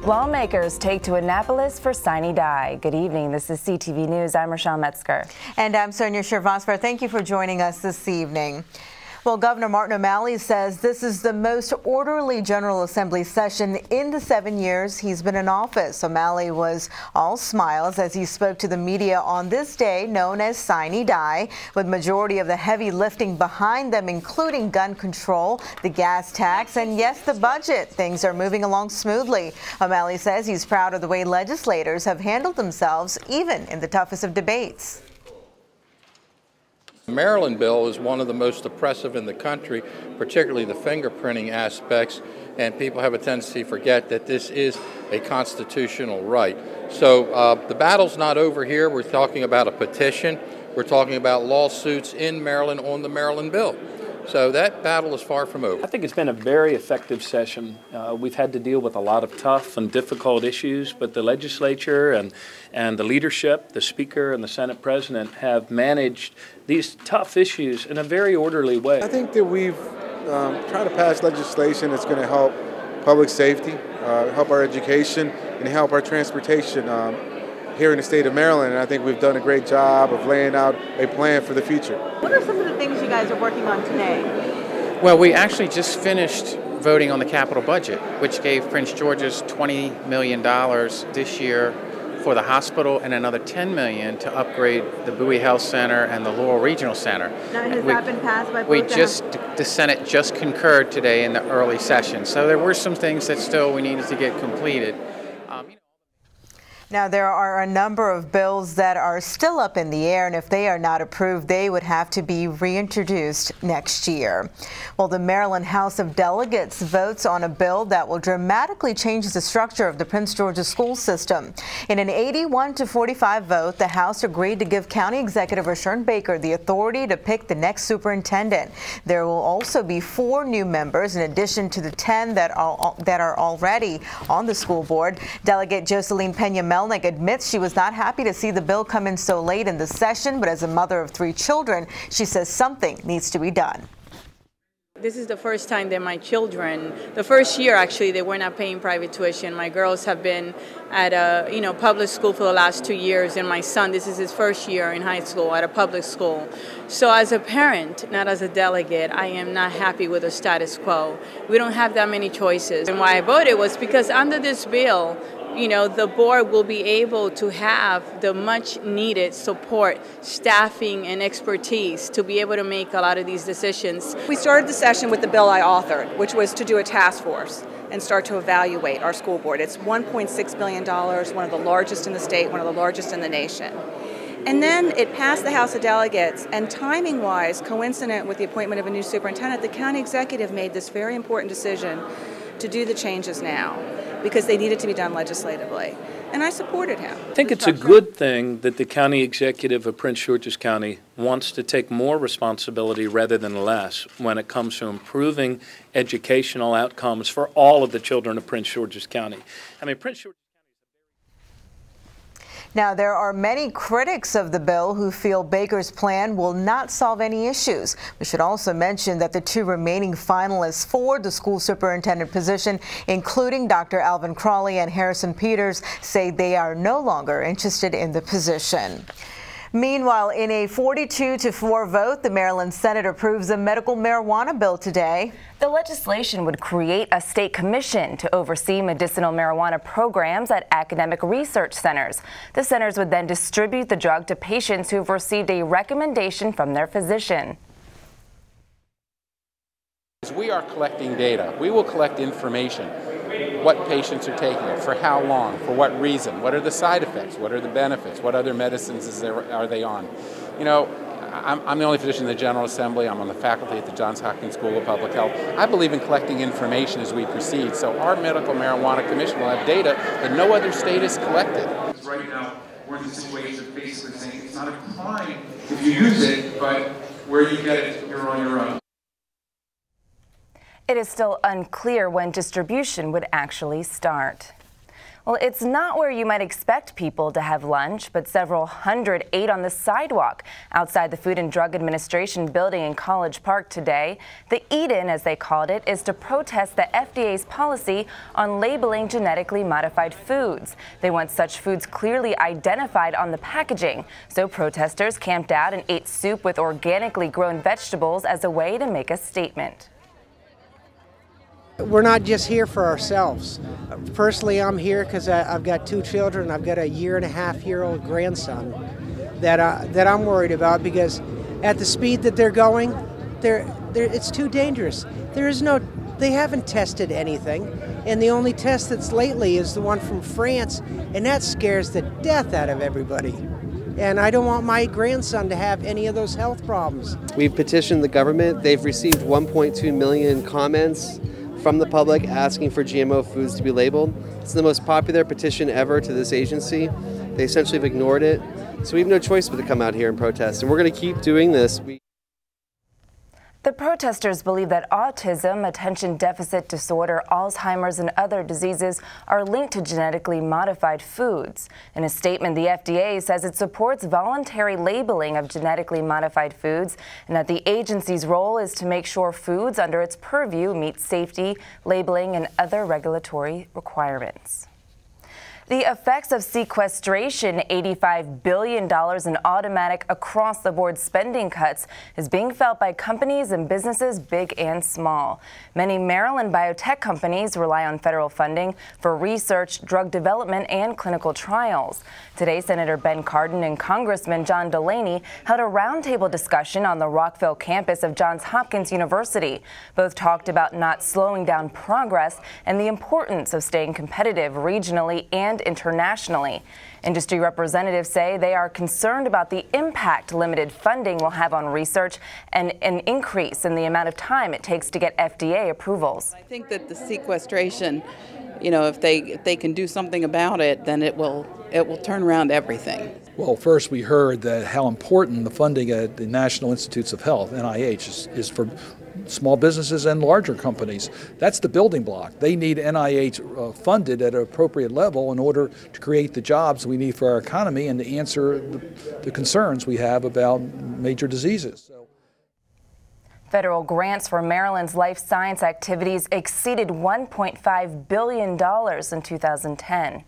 Lawmakers take to Annapolis for Sine Die. Good evening. This is CTV News. I'm Rochelle Metzger. And I'm Sonia Shervasper. Thank you for joining us this evening. Well, Governor Martin O'Malley says this is the most orderly General Assembly session in the 7 years he's been in office. O'Malley was all smiles as he spoke to the media on this day known as Sine Die, with majority of the heavy lifting behind them, including gun control, the gas tax, and yes, the budget. Things are moving along smoothly. O'Malley says he's proud of the way legislators have handled themselves, even in the toughest of debates. The Maryland bill is one of the most oppressive in the country, particularly the fingerprinting aspects, and people have a tendency to forget that this is a constitutional right. So the battle's not over here. We're talking about a petition. We're talking about lawsuits in Maryland on the Maryland bill. So that battle is far from over. I think it's been a very effective session. We've had to deal with a lot of tough and difficult issues, but the legislature and the leadership, the Speaker and the Senate President have managed these tough issues in a very orderly way. I think that we've tried to pass legislation that's going to help public safety, help our education, and help our transportation here in the state of Maryland, and I think we've done a great job of laying out a plan for the future. What are some of the things you guys are working on today? Well, we actually just finished voting on the capital budget, which gave Prince George's $20 million this year for the hospital and another $10 million to upgrade the Bowie Health Center and the Laurel Regional Center. Now, has that been passed by both? The Senate just concurred today in the early session, so there were some things that still we needed to get completed. Now, there are a number of bills that are still up in the air, and if they are not approved, they would have to be reintroduced next year. Well, the Maryland House of Delegates votes on a bill that will dramatically change the structure of the Prince George's school system. In an 81-45 vote, the House agreed to give County Executive Rashawn Baker the authority to pick the next superintendent. There will also be 4 new members in addition to the 10 that are already on the school board. Delegate Joseline Pena-Melnick admits she was not happy to see the bill come in so late in the session, but as a mother of 3 children, she says something needs to be done. This is the first time that my children, the first year actually, they were not paying private tuition. My girls have been at a public school for the last 2 years, and my son, this is his first year in high school at a public school. So as a parent, not as a delegate, I am not happy with the status quo. We don't have that many choices. And why I voted was because under this bill, the board will be able to have the much needed support, staffing, and expertise to be able to make a lot of these decisions. We started the session with the bill I authored, which was to do a task force and start to evaluate our school board. It's $1.6 billion, one of the largest in the state, one of the largest in the nation. And then it passed the House of Delegates, and timing-wise, coincident with the appointment of a new superintendent, the county executive made this very important decision to do the changes now, because they needed to be done legislatively. And I supported him. I think it's a good thing that the county executive of Prince George's County wants to take more responsibility rather than less when it comes to improving educational outcomes for all of the children of Prince George's County. I mean, Prince George's Now, there are many critics of the bill who feel Baker's plan will not solve any issues. We should also mention that the 2 remaining finalists for the school superintendent position, including Dr. Alvin Crawley and Harrison Peters, say they are no longer interested in the position. Meanwhile, in a 42-4 vote, the Maryland Senate approves a medical marijuana bill today. The legislation would create a state commission to oversee medicinal marijuana programs at academic research centers. The centers would then distribute the drug to patients who have received a recommendation from their physician. We are collecting data. We will collect information. What patients are taking it, for how long, for what reason, what are the side effects, what are the benefits, what other medicines are they on. I'm the only physician in the General Assembly. I'm on the faculty at the Johns Hopkins School of Public Health. I believe in collecting information as we proceed, so our Medical Marijuana Commission will have data that no other state has collected. Right now, we're in the situation of basically saying it's not a crime if you use it, but where you get it, you're on your own. It is still unclear when distribution would actually start. Well, it's not where you might expect people to have lunch, but several hundred ate on the sidewalk outside the Food and Drug Administration building in College Park today. The eat-in, as they called it, is to protest the FDA's policy on labeling genetically modified foods. They want such foods clearly identified on the packaging. So protesters camped out and ate soup with organically grown vegetables as a way to make a statement. We're not just here for ourselves. Personally, I'm here because I've got 2 children. I've got a 1.5-year-old grandson that I'm worried about, because at the speed that they're going, it's too dangerous. They haven't tested anything, and the only test that's lately is the one from France, and that scares the death out of everybody. And I don't want my grandson to have any of those health problems. We've petitioned the government. They've received 1.2 million comments from the public asking for GMO foods to be labeled. It's the most popular petition ever to this agency. They essentially have ignored it. So we have no choice but to come out here and protest. And we're going to keep doing this. The protesters believe that autism, attention deficit disorder, Alzheimer's, and other diseases are linked to genetically modified foods. In a statement, the FDA says it supports voluntary labeling of genetically modified foods and that the agency's role is to make sure foods under its purview meet safety, labeling, and other regulatory requirements. The effects of sequestration, $85 billion in automatic across-the-board spending cuts, is being felt by companies and businesses big and small. Many Maryland biotech companies rely on federal funding for research, drug development, and clinical trials. Today, Senator Ben Cardin and Congressman John Delaney held a roundtable discussion on the Rockville campus of Johns Hopkins University. Both talked about not slowing down progress and the importance of staying competitive regionally and internationally. Industry representatives say they are concerned about the impact limited funding will have on research and an increase in the amount of time it takes to get FDA approvals. I think that the sequestration, if they can do something about it, then it will turn around everything. Well, first we heard that how important the funding at the National Institutes of Health, NIH, is for small businesses and larger companies. That's the building block. They need NIH funded at an appropriate level in order to create the jobs we need for our economy and to answer the concerns we have about major diseases. Federal grants for Maryland's life science activities exceeded $1.5 billion in 2010.